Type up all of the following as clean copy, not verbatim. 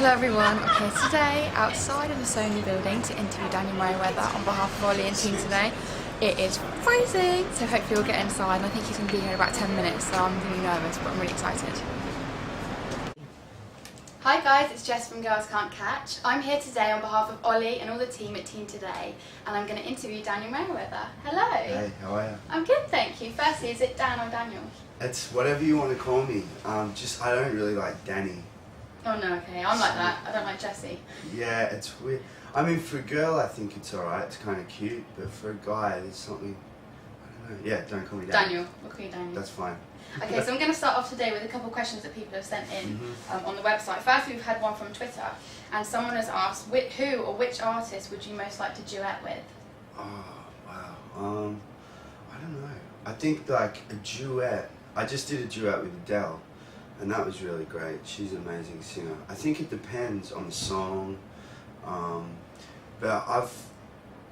Hello everyone, I'm here today outside of the Sony building to interview Daniel Merriweather on behalf of Ollie and TeenToday. It is freezing, so hopefully we'll get inside, and I think he's going to be here in about 10 minutes, so I'm really nervous, but I'm really excited. Hi guys, it's Jess from Girls Can't Catch. I'm here today on behalf of Ollie and all the team at TeenToday, and I'm going to interview Daniel Merriweather. Hello! Hey, how are you? I'm good, thank you. Firstly, is it Dan or Daniel? It's whatever you want to call me. I don't really like Danny. Oh no, okay, I'm like that. I don't like Jessie. Yeah, it's weird. I mean, for a girl, I think it's alright. It's kind of cute, but for a guy, there's something. I don't know. Yeah, don't call me Daniel. We'll call you Daniel. That's fine. Okay, so I'm going to start off today with a couple of questions that people have sent in on the website. First, we've had one from Twitter, and someone has asked, who or which artist would you most like to duet with? Oh, wow. I don't know. I think like a duet. I just did a duet with Adele, and that was really great. She's an amazing singer. I think it depends on the song, but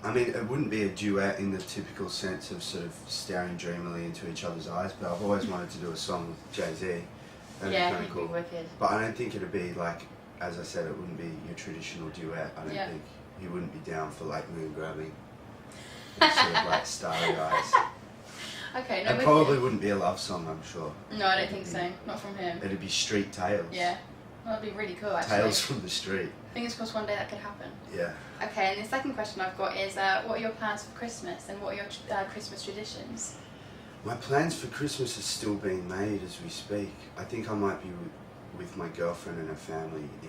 I mean, it wouldn't be a duet in the typical sense of sort of staring dreamily into each other's eyes, but I've always wanted to do a song with Jay-Z. Yeah, he'd be wicked. But I don't think it'd be like, as I said, it wouldn't be your traditional duet. I don't think he wouldn't be down for like moon grabbing, and sort of like starry eyes. Okay, no, it probably wouldn't be a love song, I'm sure. No, I don't think so. Not from him. It'd be street tales. Yeah. Well, that'd be really cool, actually. Tales from the street. Fingers crossed one day that could happen. Yeah. Okay, and the second question I've got is, what are your plans for Christmas, and what are your Christmas traditions? My plans for Christmas are still being made as we speak. I think I might be with my girlfriend and her family in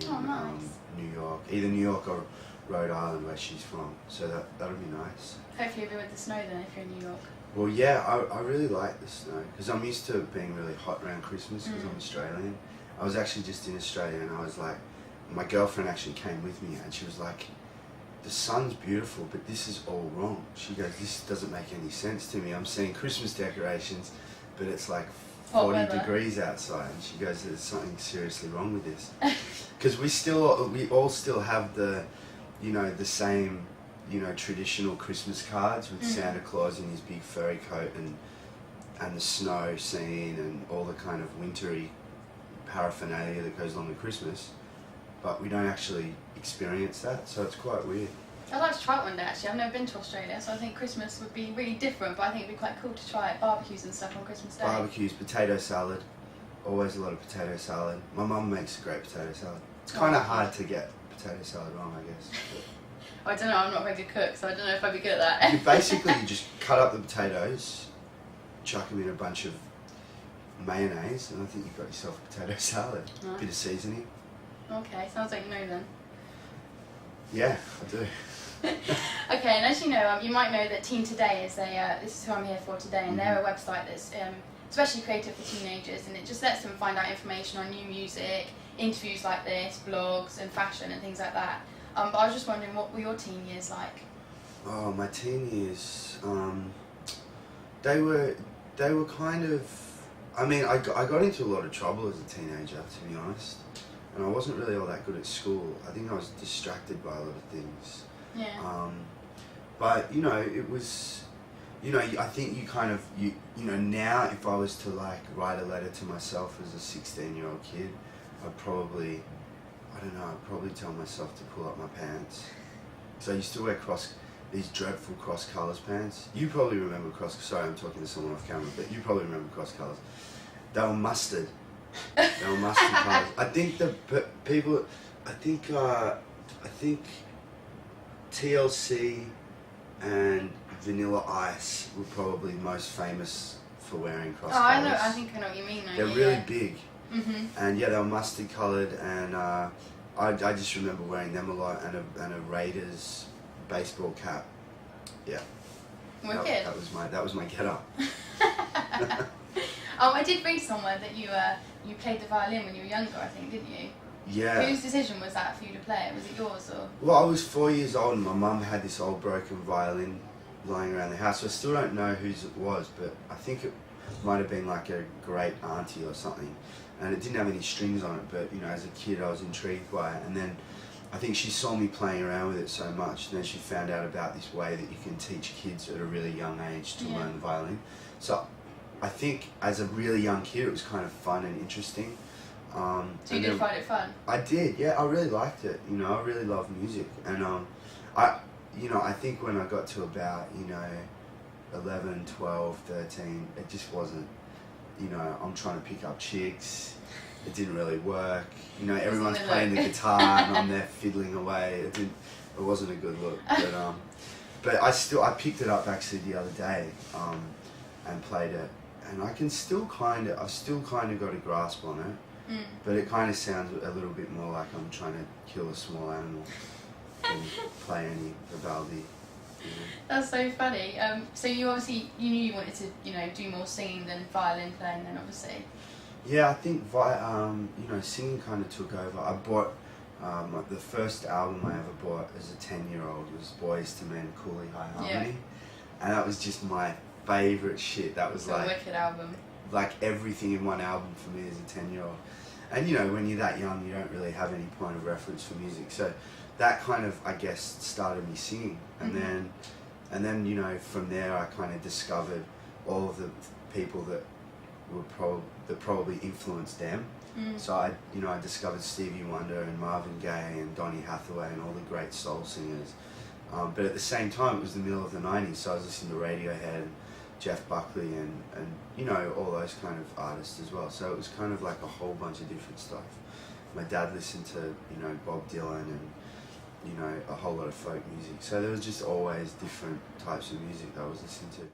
New York. Either New York or Rhode Island, where she's from. So that'll be nice. Hopefully you'll be with the snow then, if you're in New York. Well, yeah, I really like the snow, because I'm used to it being really hot around Christmas, because I'm Australian. I was actually just in Australia, and I was like, my girlfriend actually came with me, and she was like, the sun's beautiful, but this is all wrong. She goes, this doesn't make any sense to me. I'm seeing Christmas decorations, but it's like 40 degrees outside. And she goes, there's something seriously wrong with this. Because we all still have the, the same, traditional Christmas cards with Santa Claus in his big furry coat and the snow scene and all the kind of wintry paraphernalia that goes along with Christmas. But we don't actually experience that, so it's quite weird. I'd like to try it one day, actually. I've never been to Australia, so I think Christmas would be really different, but I think it'd be quite cool to try it. Barbecues and stuff on Christmas Day. Barbecues, potato salad. Always a lot of potato salad. My mum makes a great potato salad. It's kind of hard to get potato salad wrong, I guess. I don't know, I'm not a very good cook, so I don't know if I'd be good at that. You just cut up the potatoes, chuck them in a bunch of mayonnaise, and I think you've got yourself a potato salad. Nice. Bit of seasoning. Okay, sounds like you know then. Yeah, I do. Okay, and as you know, you might know that TeenToday is this is who I'm here for today, and they're a website that's especially created for teenagers, and it just lets them find out information on new music, interviews like this, blogs, and fashion and things like that. But I was just wondering, what were your teen years like? Oh, my teen years, they were kind of, I mean, I got into a lot of trouble as a teenager, to be honest. And I wasn't really all that good at school. I think I was distracted by a lot of things. Yeah. But, it was, I think you kind of, now if I was to like write a letter to myself as a 16-year-old kid, I'd probably tell myself to pull up my pants. So I used to wear these dreadful cross colours pants. You probably remember sorry, I'm talking to someone off camera, but you probably remember cross colours. They were mustard. They were mustard colours. I think I think TLC and Vanilla Ice were probably most famous for wearing cross colours. I know. I think I know what you mean. They're really big. And yeah, they were mustard coloured, and I just remember wearing them a lot, and a Raiders baseball cap. Yeah. Wicked. That was my get-up. I did read somewhere that you played the violin when you were younger, I think, didn't you? Yeah. Whose decision was that for you to play it? Was it yours or? Well, I was 4 years old, and my mum had this old broken violin lying around the house. So I still don't know whose it was, but I think it might have been like a great auntie or something. And it didn't have any strings on it, but as a kid I was intrigued by it. And then I think she saw me playing around with it so much, and then she found out about this way that you can teach kids at a really young age to learn the violin. So I think as a really young kid it was kind of fun and interesting. So you did find it fun? I did, yeah. I really liked it. You know, I really love music, and I think when I got to about 11, 12, 13, it just wasn't. I'm trying to pick up chicks. It didn't really work. Everyone's playing the guitar and I'm there fiddling away. It wasn't a good look. But I picked it up actually the other day, and played it, and I've still kind of got a grasp on it. But it kind of sounds a little bit more like I'm trying to kill a small animal than play any Vivaldi. That's so funny. So you knew you wanted to do more singing than violin playing then, obviously. Yeah, I think singing kind of took over. I bought the first album I ever bought as a 10-year-old was Boys to Men, Cooley High Harmony, and that was just my favourite shit. That was a wicked album. Like everything in one album for me as a 10-year-old. And when you're that young, you don't really have any point of reference for music. So that kind of, I guess, started me singing. And then from there I kind of discovered all of the people that probably influenced them. So I discovered Stevie Wonder and Marvin Gaye and Donny Hathaway and all the great soul singers. But at the same time, it was the middle of the 90s, so I was listening to Radiohead, Jeff Buckley and all those kind of artists as well. So it was kind of like a whole bunch of different stuff. My dad listened to Bob Dylan and a whole lot of folk music. So there was just always different types of music that I was listening to.